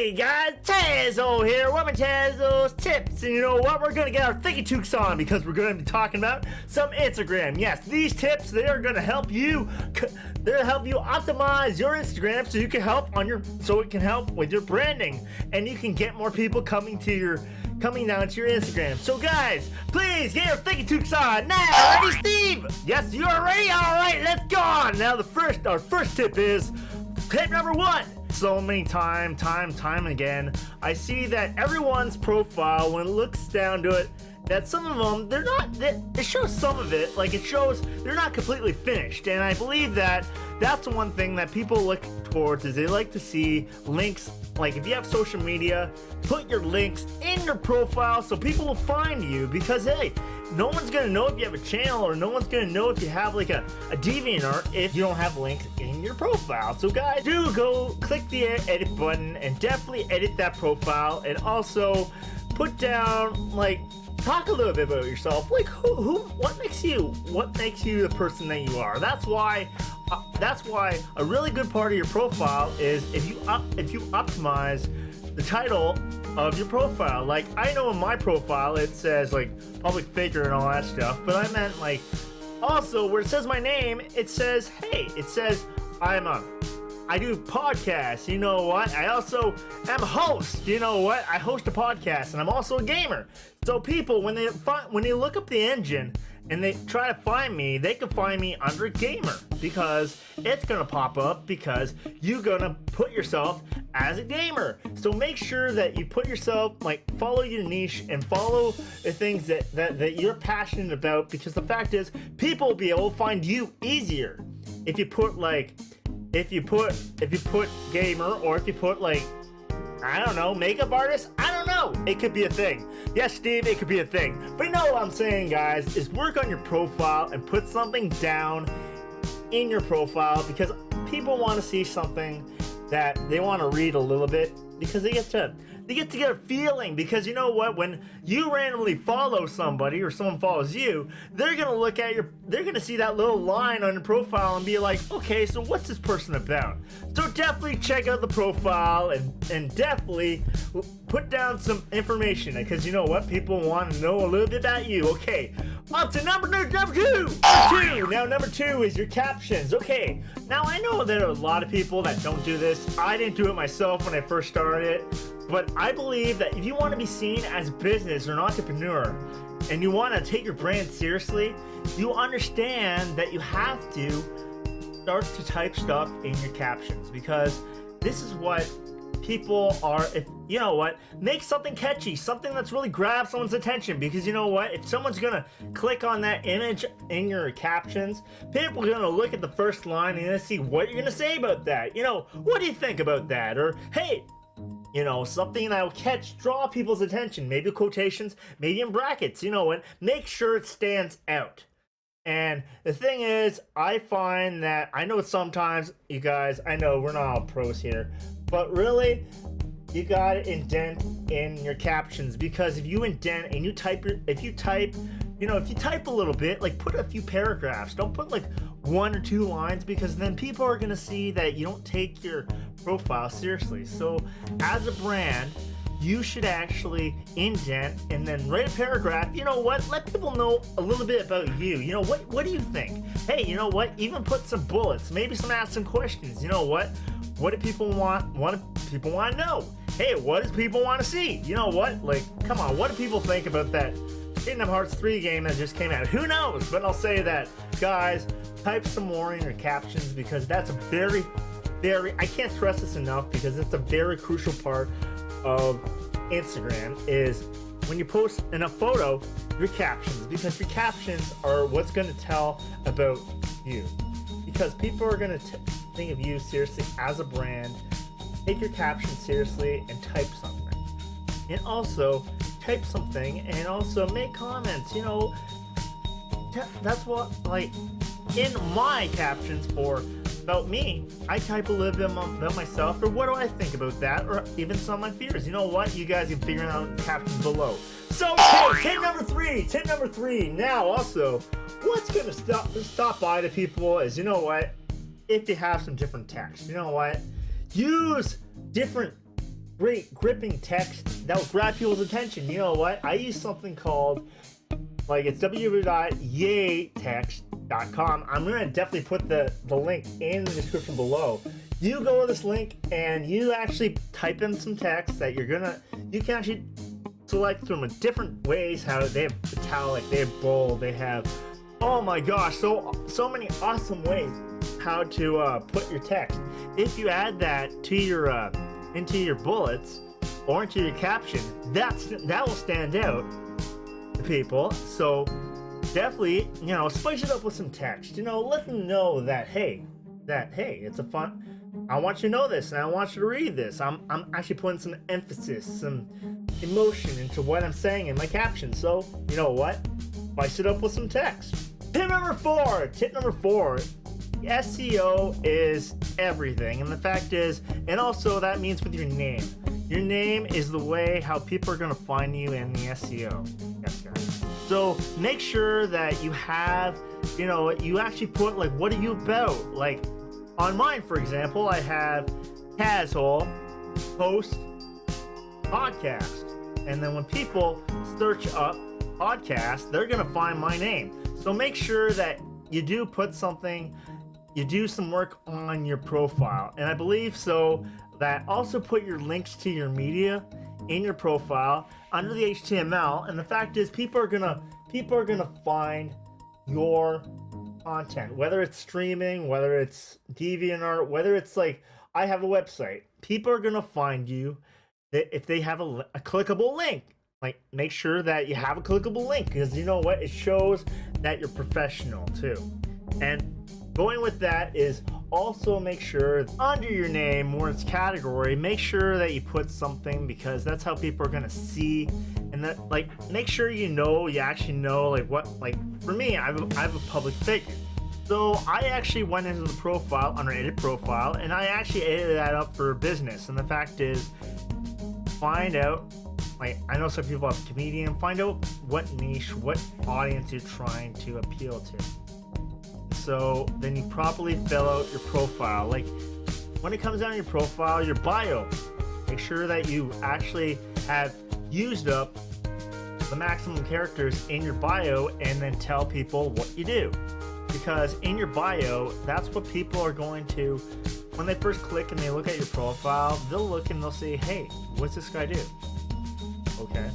Hey guys, Tazwhole here. Welcome to Tazwhole's tips. And you know what? We're gonna get our 𝙤𝙪𝙮𝙚𝙧𝙚 on because we're gonna be talking about some Instagram. Yes, these tips, they are gonna help you. They're gonna help you optimize your Instagram so it can help with your branding, and you can get more people coming down to your Instagram. So guys, please get your 𝙤𝙪𝙮𝙧𝙚 now. Ready, Steve? Yes, you are ready. All right, let's go on. Now our first tip is tip number 1. So many time and again, I see that everyone's profile, when it looks down to it, that some of them, it shows some of it, like it shows they're not completely finished. And I believe that that's one thing that people look towards, is they like to see links. Like if you have social media, put your links in your profile so people will find you, because hey, no one's gonna know if you have a channel, or no one's gonna know if you have like a DeviantArt if you don't have links in your profile. So guys, do go click the edit button and definitely edit that profile, and also put down, like, talk a little bit about yourself, like what makes you the person that you are. That's why a really good part of your profile is if you optimize the title of your profile. Like I know in my profile it says like public figure and all that stuff, but I meant like also where it says my name, it says, hey, it says I do podcasts, you know what? I also am a host, you know what? I host a podcast, and I'm also a gamer. So people, when they look up the engine and they try to find me, they can find me under gamer, because it's gonna pop up because you're gonna put yourself as a gamer. So make sure that you put yourself, like, follow your niche and follow the things that you're passionate about, because the fact is people will be able to find you easier if you put gamer, or if you put, like, I don't know, makeup artist. I don't know. It could be a thing. Yes, Steve, it could be a thing. But you know what I'm saying, guys, is work on your profile and put something down in your profile, because people want to see something that they want to read a little bit, because they get to get a feeling. Because you know what, when you randomly follow somebody or someone follows you, they're gonna see that little line on your profile and be like, okay, so what's this person about? So definitely check out the profile and definitely put down some information, because you know what, people want to know a little bit about you. Okay, on to number two. Now number 2 is your captions. Okay, now I know there are a lot of people that don't do this. I didn't do it myself when I first started it. But I believe that if you want to be seen as a business or an entrepreneur, and you want to take your brand seriously, you understand that you have to start to type stuff in your captions, because this is what people are. If you know what, make something catchy, something that's really grab someone's attention, because you know what, if someone's gonna click on that image in your captions, people are gonna look at the first line and gonna see what you're gonna say about that. You know, what do you think about that? Or hey, you know, something that will draw people's attention, maybe quotations, maybe in brackets, you know what, make sure it stands out. And the thing is, I find that, I know sometimes, you guys, I know we're not all pros here, but really, you gotta indent in your captions, because if you indent and you type if you type a little bit, like put a few paragraphs, don't put like 1 or 2 lines, because then people are gonna see that you don't take your profile seriously. So as a brand, you should actually indent and then write a paragraph. You know what, let people know a little bit about you. You know what do you think? Hey, you know what, even put some bullets, maybe ask some questions. You know what do people want to know? Hey, what does people want to see? You know what, like, come on, what do people think about that Kingdom Hearts 3 game that just came out? Who knows? But I'll say that, guys, type some more in your captions, because that's a very, I can't stress this enough, because it's a very crucial part of Instagram, is when you post in a photo, your captions, because your captions are what's going to tell about you, because people are going to think of you seriously as a brand. Take your captions seriously and type something, and also type something and also make comments. You know, that's what, like, in my captions about me, I type a little bit about myself, or what do I think about that, or even some of my fears. You know what, you guys can figure it out in the captions below. So okay, tip number three. Now also, what's gonna stop by the people is, you know what, if you have some different text, you know what, use different great gripping text that will grab people's attention. You know what? I use something called, like, it's www.𝙤𝙯𝙚.com. I'm gonna definitely put the link in the description below. You go to this link and you actually type in some text that you can actually select from different ways. How they have italic, they have bold, they have, oh my gosh, so many awesome ways how to put your text. If you add that to your into your bullets or into your caption, that will stand out to people. So definitely, you know, spice it up with some text. You know, let them know that hey, it's a fun. I want you to know this, and I want you to read this. I'm actually putting some emphasis, some emotion into what I'm saying in my caption. So you know what? Spice it up with some text. Tip number four. SEO is everything, and the fact is, and also that means with your name. Your name is the way how people are going to find you in the SEO. Yes, guys. So make sure that you have, you know, you actually put, like, what are you about? Like on mine, for example, I have Tazwhole host podcast, and then when people search up podcast, they're going to find my name. So make sure that you do put something. You do some work on your profile, and I believe so that also put your links to your media in your profile under the HTML. And the fact is, people are gonna find your content, whether it's streaming, whether it's DeviantArt, whether it's like I have a website. People are gonna find you if they have a clickable link. Like, make sure that you have a clickable link, because you know what, it shows that you're professional too. And going with that is also make sure under your name or its category, make sure that you put something, because that's how people are going to see. And that, like, make sure you actually know, like, what, like, for me, I have a public figure. So I actually went into the profile, under edit profile, and I actually edited that up for business. And the fact is, find out, like, I know some people have comedian, find out what niche, what audience you're trying to appeal to. So then you properly fill out your profile. Like, when it comes down to your profile, your bio, make sure that you actually have used up the maximum characters in your bio, and then tell people what you do. Because in your bio, that's what people are going to, when they first click and they look at your profile, they'll look and they'll say, hey, what's this guy do? Okay.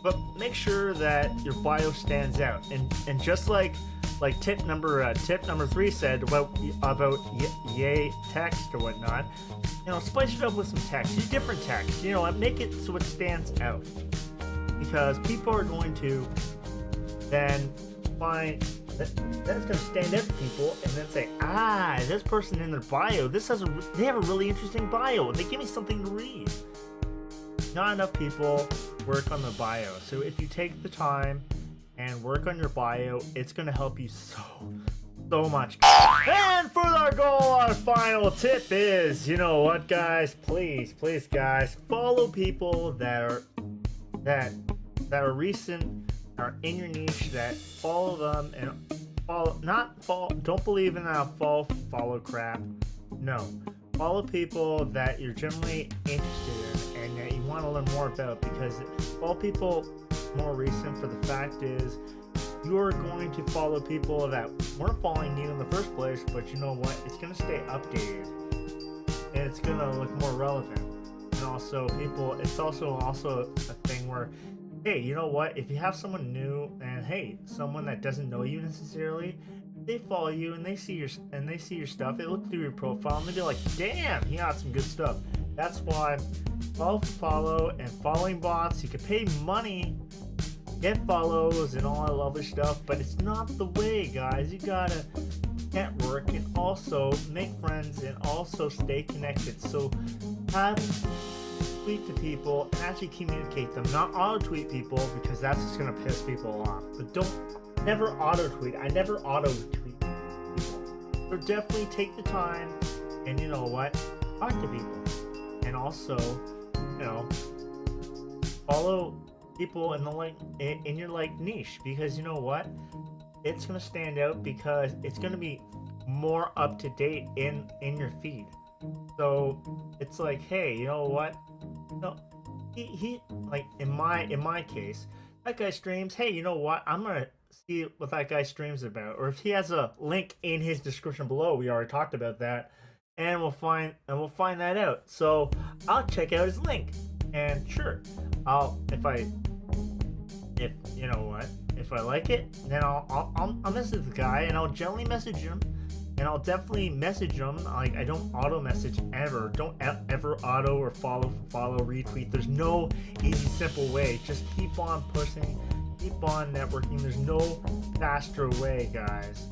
But make sure that your bio stands out, and just like tip number 3 said about yay text or whatnot, you know, spice it up with some text. Use different text, you know, and make it so it stands out, because people are going to then find that it's going to stand out to people, and then say, this person in their bio, they have a really interesting bio. They give me something to read. Not enough people work on the bio. So if you take the time and work on your bio, it's going to help you so much. And for our goal, our final tip is, you know what, guys, please guys, follow people that are recent, are in your niche, that follow them, and don't believe in that follow crap. No, follow people that you're generally interested in and that you want to learn more about, because follow people more recent, for the fact is, you're going to follow people that weren't following you in the first place, but you know what, it's going to stay updated and it's going to look more relevant. And also it's also a thing where, hey, you know what, if you have someone new, and hey, someone that doesn't know you necessarily, they follow you and they see your stuff, they look through your profile and they be like, damn, he got some good stuff. That's why follow and following bots, you can pay money, get follows and all that lovely stuff, but it's not the way, guys. You gotta network and also make friends and also stay connected. So tweet to people and actually communicate them, not auto-tweet people, because that's just gonna piss people off. But never auto-tweet. I never auto-tweet people. So definitely take the time and, you know what, talk to people. And also, you know, follow people in your niche, because you know what, it's gonna stand out, because it's gonna be more up to date in your feed. So it's like, hey, you know what? No, he like in my case, that guy streams. Hey, you know what? I'm gonna see what that guy streams about, or if he has a link in his description below. We already talked about that, and we'll find that out. So I'll check out his link, and sure, if you know what, if I like it, then I'll message the guy, and I'll gently message him, and I'll definitely message him. Like, I don't auto message ever. Don't ever auto or follow retweet. There's no easy simple way. Just keep on pushing, keep on networking. There's no faster way, guys.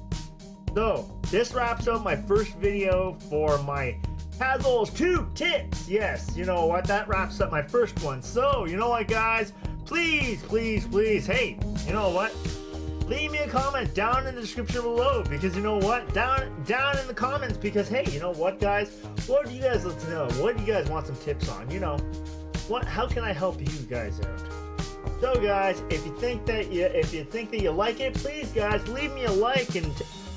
So this wraps up my first video for my Tazwhole's 2 tips. Yes, you know what, that wraps up my first one. So you know what, guys, please, hey, you know what, leave me a comment down in the description below, because you know what, down in the comments, because hey, you know what, guys, what do you guys like to know? What do you guys want some tips on? You know what, how can I help you guys out? So guys, if you think that you like it, please guys, leave me a like. And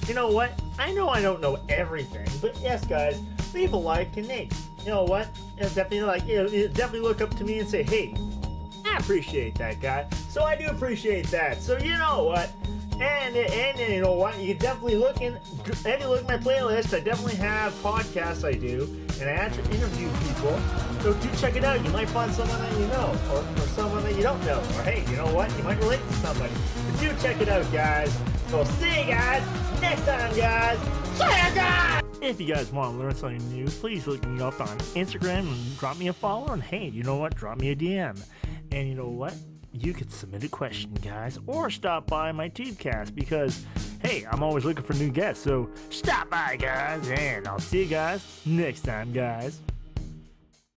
you know what, I know I don't know everything, but yes guys, leave a like, and hey, you know what, it'll definitely look up to me and say, hey, I appreciate that, guy. So I do appreciate that. So you know what, and you know what, you can definitely look at my playlist. I definitely have podcasts I do, and I actually interview people. So do check it out. You might find someone that you know, or someone that you don't know, or hey, you know what, you might relate to somebody. So do check it out, guys. So see you guys next time, guys. See ya, guys. If you guys want to learn something new, please look me up on Instagram and drop me a follow. And hey, you know what, drop me a DM. And you know what, you could submit a question, guys, or stop by my Tubecast, because hey, I'm always looking for new guests. So stop by, guys, and I'll see you guys next time, guys.